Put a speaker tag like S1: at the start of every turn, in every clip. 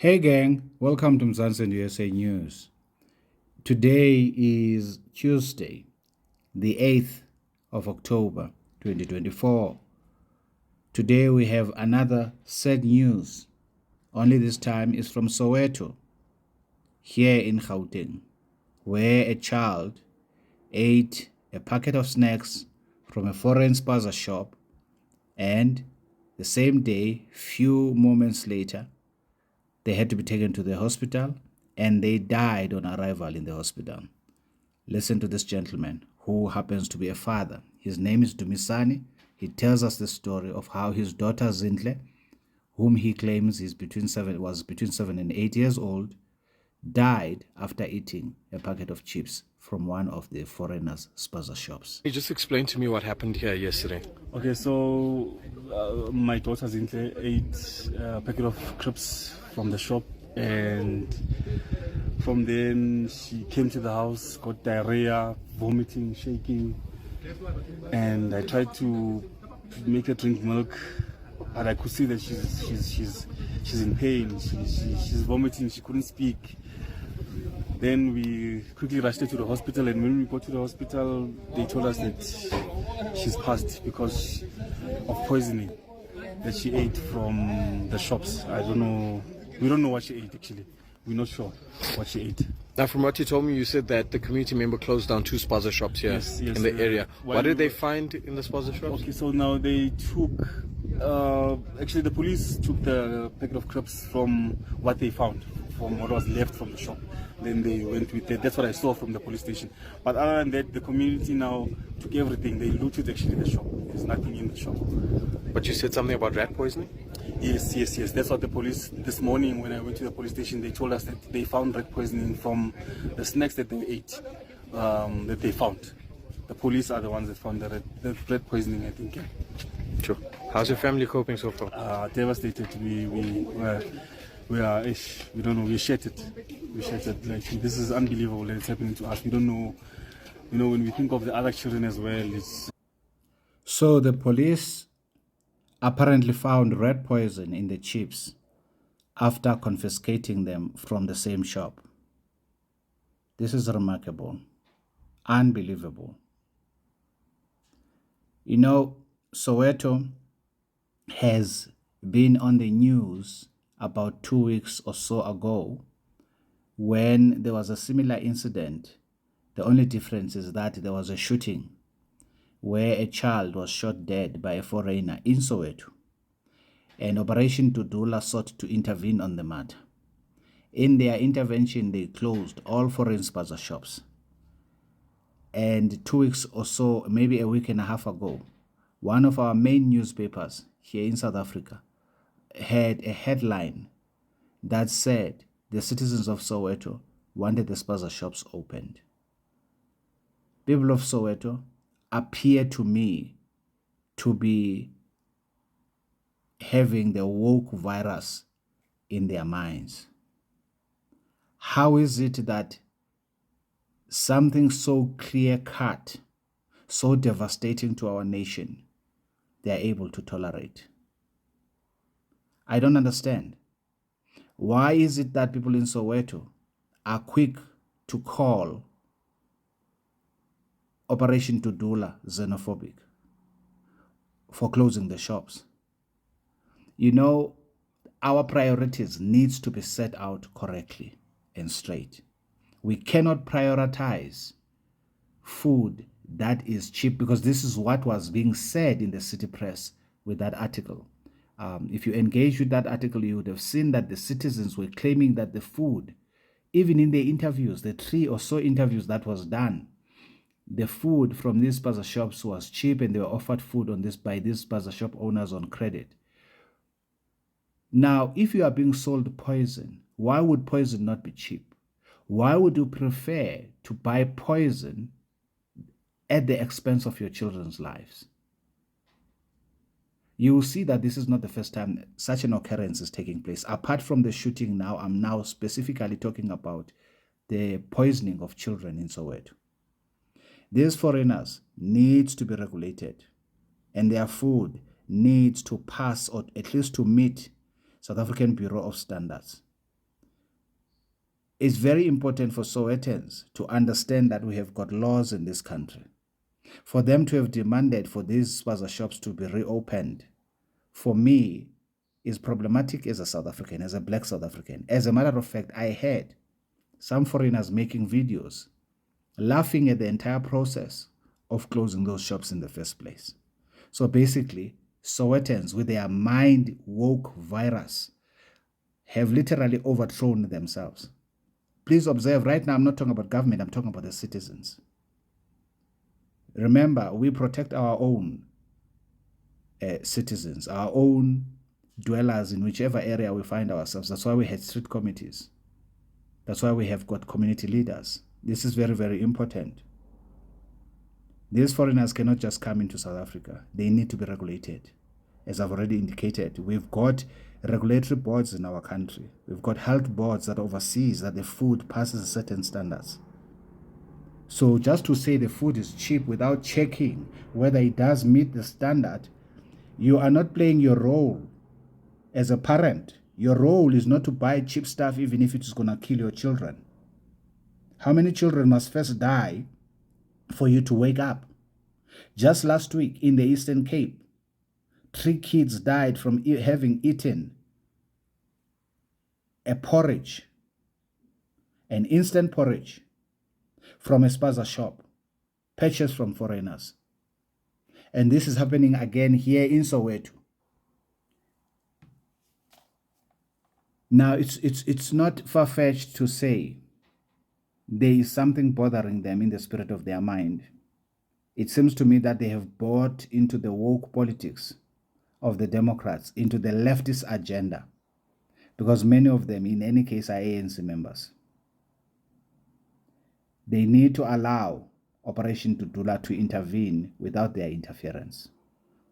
S1: Hey gang, welcome to Mzansi and USA News. Today is Tuesday, the 8th of October 2024. Today we have another sad news, only this time is from Soweto, here in Gauteng, where a child ate a packet of snacks from a foreign Spaza shop, and the same day, few moments later, they had to be taken to the hospital and they died on arrival in the hospital. Listen to this gentleman who happens to be a father. His name is Dumisani. He tells us the story of how his daughter Zintle, whom he claims was between 7 and 8 years old, died after eating a packet of chips from one of the foreigners' Spaza shops.
S2: Can you just explain to me what happened here yesterday?
S3: Okay, so my daughter Zintle ate a packet of crisps from the shop, and from then she came to the house, got diarrhea, vomiting, shaking, and I tried to make her drink milk, but I could see that she's in pain. She's vomiting. She couldn't speak. Then we quickly rushed her to the hospital, and when we got to the hospital, they told us that she's passed because of poisoning that she ate from the shops. I don't know. We don't know what she ate actually. We're not sure what she ate.
S2: Now, from what you told me, you said that the community member closed down two Spaza shops here in the area. What did they find in the Spaza shops?
S3: Okay, so now they took. Actually, the police took the packet of crisps from what they found, from what was left from the shop. Then they went with it. That's what I saw from the police station. But other than that, the community now took everything. They looted actually the shop. There's nothing in the shop.
S2: But you said something about rat poisoning?
S3: Yes. That's what the police, this morning when I went to the police station, they told us that they found rat poisoning from the snacks that they ate, that they found. The police are the ones that found the rat poisoning, I think. Yeah.
S2: Sure. How's your family coping so far?
S3: Devastated. We are ish. We don't know. We're shattered. Like, this is unbelievable that it's happening to us. We don't know. When we think of the other children as well, it's.
S1: So the police apparently found rat poison in the chips after confiscating them from the same shop. This is remarkable, unbelievable. Soweto has been on the news about 2 weeks or so ago when there was a similar incident. The only difference is that there was a shooting where a child was shot dead by a foreigner in Soweto, and Operation Dudula sought to intervene on the matter. In their intervention, they closed all foreign Spaza shops. And 2 weeks or so, maybe a week and a half ago, one of our main newspapers here in South Africa had a headline that said the citizens of Soweto wanted the Spaza shops opened. People of Soweto appear to me to be having the woke virus in their minds. How is it that something so clear-cut, so devastating to our nation, they are able to tolerate? I don't understand. Why is it that people in Soweto are quick to call Operation Dudula xenophobic for closing the shops? Our priorities needs to be set out correctly and straight. We cannot prioritize food that is cheap, because this is what was being said in the city press with that article. If you engage with that article, you would have seen that the citizens were claiming that the food, even in the interviews, the 3 or so interviews that was done, the food from these Spaza shops was cheap, and they were offered food by these Spaza shop owners on credit. Now, if you are being sold poison, why would poison not be cheap? Why would you prefer to buy poison at the expense of your children's lives? You will see that this is not the first time such an occurrence is taking place. Apart from the shooting now, I'm now specifically talking about the poisoning of children in Soweto. These foreigners need to be regulated, and their food needs to pass, or at least to meet, South African Bureau of Standards. it's very important for Sowetans to understand that we have got laws in this country. For them to have demanded for these Spaza shops to be reopened, for me, is problematic as a South African, as a black South African. As a matter of fact, I heard some foreigners making videos laughing at the entire process of closing those shops in the first place. So basically, Sowetans with their mind woke virus have literally overthrown themselves. Please observe, right now I'm not talking about government, I'm talking about the citizens. Remember, we protect our own citizens, our own dwellers in whichever area we find ourselves. That's why we had street committees. That's why we have got community leaders. This is very, very important. These foreigners cannot just come into South Africa. They need to be regulated. As I've already indicated, we've got regulatory boards in our country. We've got health boards that oversees that the food passes certain standards. So just to say the food is cheap without checking whether it does meet the standard, you are not playing your role as a parent. Your role is not to buy cheap stuff even if it's going to kill your children. How many children must first die for you to wake up? Just last week in the Eastern Cape, 3 kids died from having eaten a porridge, an instant porridge from a Spaza shop, purchased from foreigners. And this is happening again here in Soweto. Now, it's not far-fetched to say there is something bothering them in the spirit of their mind. It seems to me that they have bought into the woke politics of the Democrats, into the leftist agenda, because many of them, in any case, are ANC members. They need to allow Operation Dudula to intervene without their interference.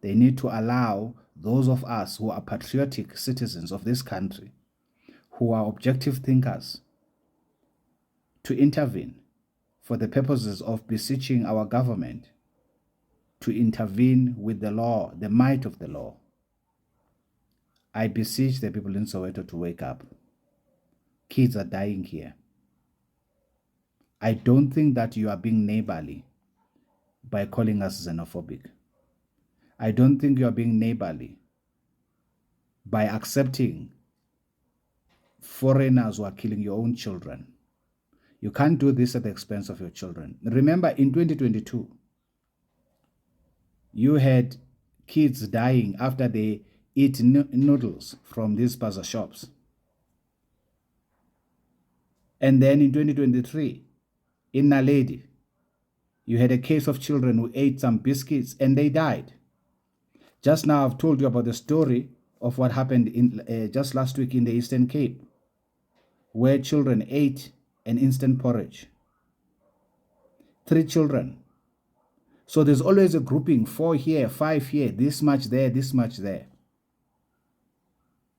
S1: They need to allow those of us who are patriotic citizens of this country, who are objective thinkers, to intervene for the purposes of beseeching our government to intervene with the law, the might of the law. I beseech the people in Soweto to wake up. Kids are dying here. I don't think that you are being neighborly by calling us xenophobic. I don't think you are being neighborly by accepting foreigners who are killing your own children. You can't do this at the expense of your children. Remember, in 2022, you had kids dying after they eat noodles from these Spaza shops. And then in 2023, in Naledi, you had a case of children who ate some biscuits and they died. Just now I've told you about the story of what happened in just last week in the Eastern Cape, where children ate an instant porridge. 3 children. So there's always a grouping, 4 here, 5 here, this much there, this much there.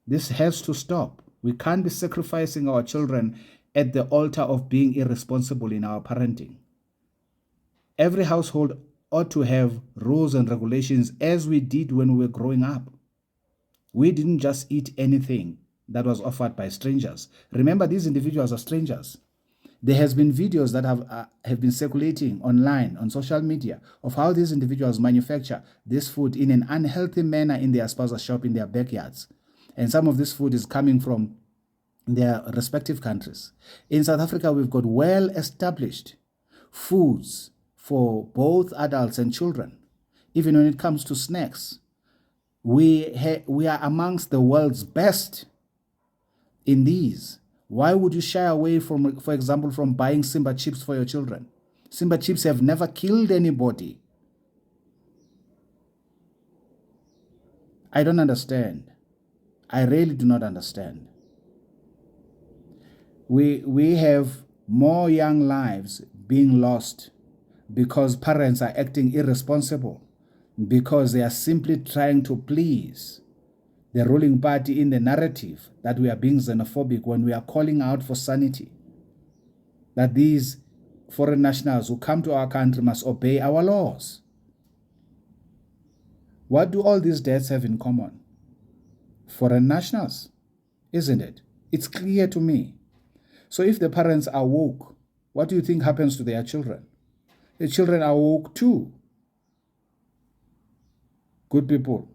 S1: This has to stop. We can't be sacrificing our children at the altar of being irresponsible in our parenting. Every household ought to have rules and regulations as we did when we were growing up. We didn't just eat anything that was offered by strangers. Remember, these individuals are strangers. There has been videos that have been circulating online, on social media, of how these individuals manufacture this food in an unhealthy manner in their Spaza shop, in their backyards. And some of this food is coming from their respective countries. In South Africa, we've got well-established foods for both adults and children. Even when it comes to snacks, we are amongst the world's best in these. Why would you shy away from, for example, from buying Simba chips for your children? Simba chips have never killed anybody. I don't understand. I really do not understand. We have more young lives being lost because parents are acting irresponsible, because they are simply trying to please the ruling party in the narrative that we are being xenophobic when we are calling out for sanity, that these foreign nationals who come to our country must obey our laws. What do all these deaths have in common? Foreign nationals, isn't it? It's clear to me. So if the parents are woke, what do you think happens to their children? The children are woke too. Good people,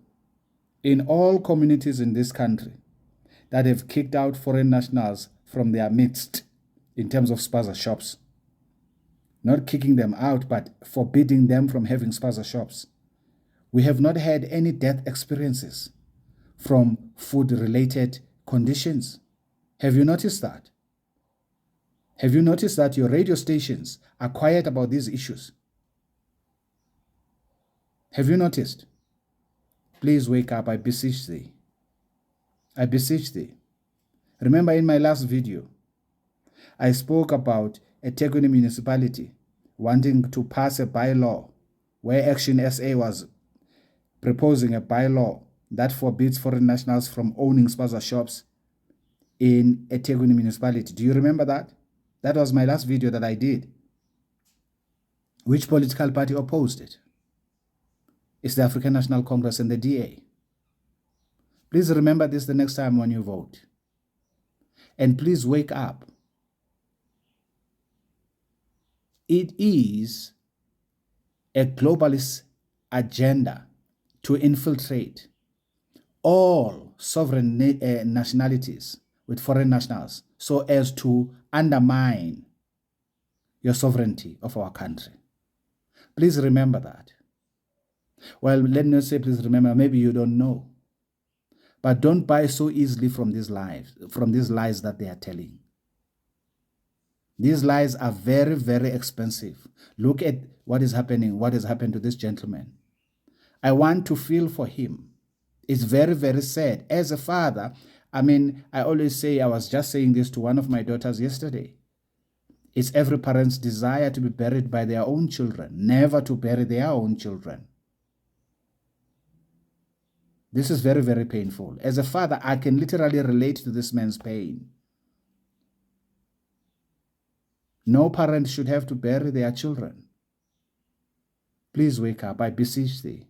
S1: in all communities in this country that have kicked out foreign nationals from their midst in terms of Spaza shops, not kicking them out, but forbidding them from having Spaza shops, we have not had any death experiences from food-related conditions. Have you noticed that? Have you noticed that your radio stations are quiet about these issues? Have you noticed? Please wake up, I beseech thee. I beseech thee. Remember in my last video, I spoke about a eThekwini municipality wanting to pass a bylaw where Action SA was proposing a bylaw that forbids foreign nationals from owning Spaza shops in a eThekwini municipality. Do you remember that? That was my last video that I did. Which political party opposed it? It's the African National Congress and the DA. Please remember this the next time when you vote. And please wake up. It is a globalist agenda to infiltrate all sovereign nationalities with foreign nationals so as to undermine your sovereignty of our country. Please remember that. Well, let me not say please remember, maybe you don't know. But don't buy so easily from these lies that they are telling. These lies are very, very expensive. Look at what is happening, what has happened to this gentleman. I want to feel for him. It's very, very sad. As a father, I always say, I was just saying this to one of my daughters yesterday. It's every parent's desire to be buried by their own children, never to bury their own children. This is very, very painful. As a father, I can literally relate to this man's pain. No parent should have to bury their children. Please wake up, I beseech thee.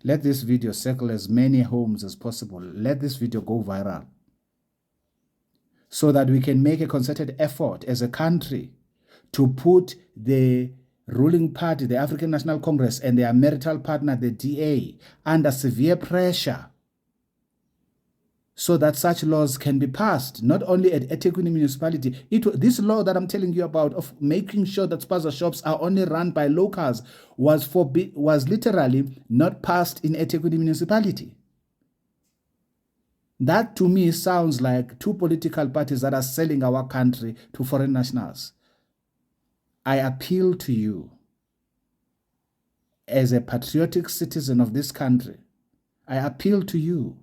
S1: Let this video circle as many homes as possible. Let this video go viral so that we can make a concerted effort as a country to put the ruling party, the African National Congress, and their marital partner, the DA, under severe pressure so that such laws can be passed, not only at eThekwini municipality. This law that I'm telling you about of making sure that Spaza shops are only run by locals was literally not passed in eThekwini municipality. That to me sounds like two political parties that are selling our country to foreign nationals. I appeal to you as a patriotic citizen of this country. I appeal to you.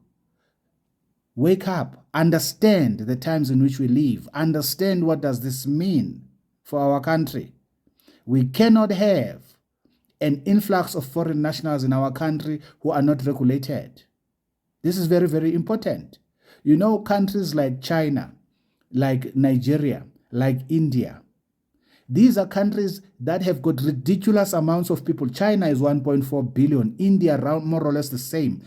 S1: Wake up, understand the times in which we live, understand what does this mean for our country. We cannot have an influx of foreign nationals in our country who are not regulated. This is very, very important. You know, countries like China, like Nigeria, like India, these are countries that have got ridiculous amounts of people. China is 1.4 billion, India around more or less the same.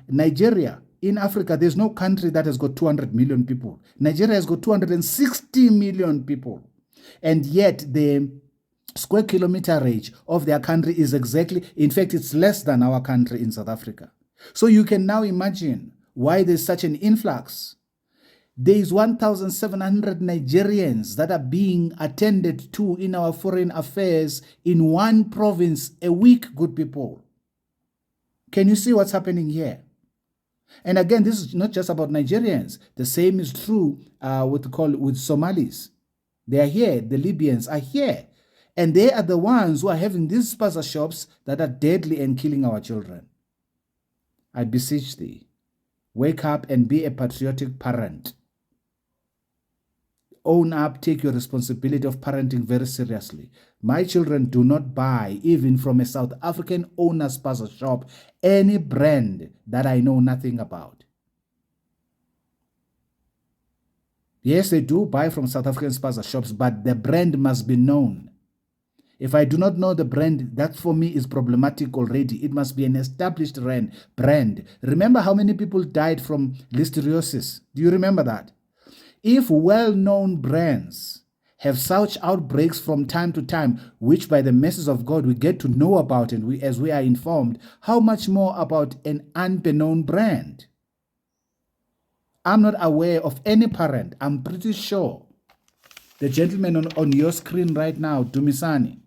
S1: Nigeria, in Africa, there's no country that has got 200 million people. Nigeria has got 260 million people. And yet the square kilometer range of their country is exactly, in fact, it's less than our country in South Africa. So you can now imagine why there's such an influx. There is 1,700 Nigerians that are being attended to in our foreign affairs in one province a week, good people. Can you see what's happening here? And again, this is not just about Nigerians. The same is true with Somalis. They are here. The Libyans are here. And they are the ones who are having these Spaza shops that are deadly and killing our children. I beseech thee, wake up and be a patriotic parent. Own up, take your responsibility of parenting very seriously. My children do not buy, even from a South African owner Spaza shop, any brand that I know nothing about. Yes, they do buy from South African Spaza shops, but the brand must be known. If I do not know the brand, that for me is problematic already. It must be an established brand. Remember how many people died from listeriosis? Do you remember that? If well-known brands have such outbreaks from time to time, which by the mercies of God we get to know about and as we are informed, how much more about an unbeknown brand? I'm not aware of any parent. I'm pretty sure the gentleman on your screen right now, Dumisani,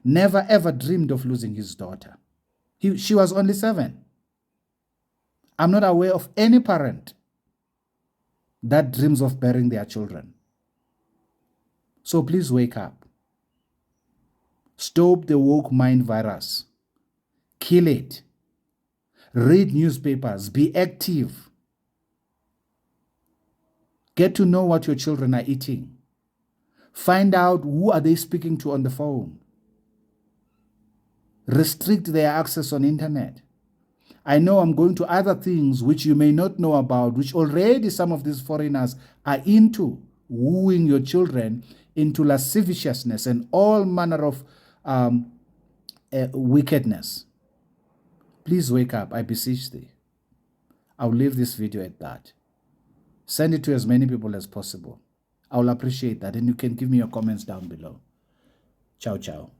S1: never ever dreamed of losing his daughter. She was only 7. I'm not aware of any parent that dreams of burying their children. So please wake up. Stop the woke mind virus. Kill it. Read newspapers. Be active. Get to know what your children are eating. Find out who are they speaking to on the phone. Restrict their access on internet. I know I'm going to other things which you may not know about, which already some of these foreigners are into, wooing your children into lasciviousness and all manner of wickedness. Please wake up, I beseech thee. I'll leave this video at that. Send it to as many people as possible. I'll appreciate that, and you can give me your comments down below. Ciao, ciao.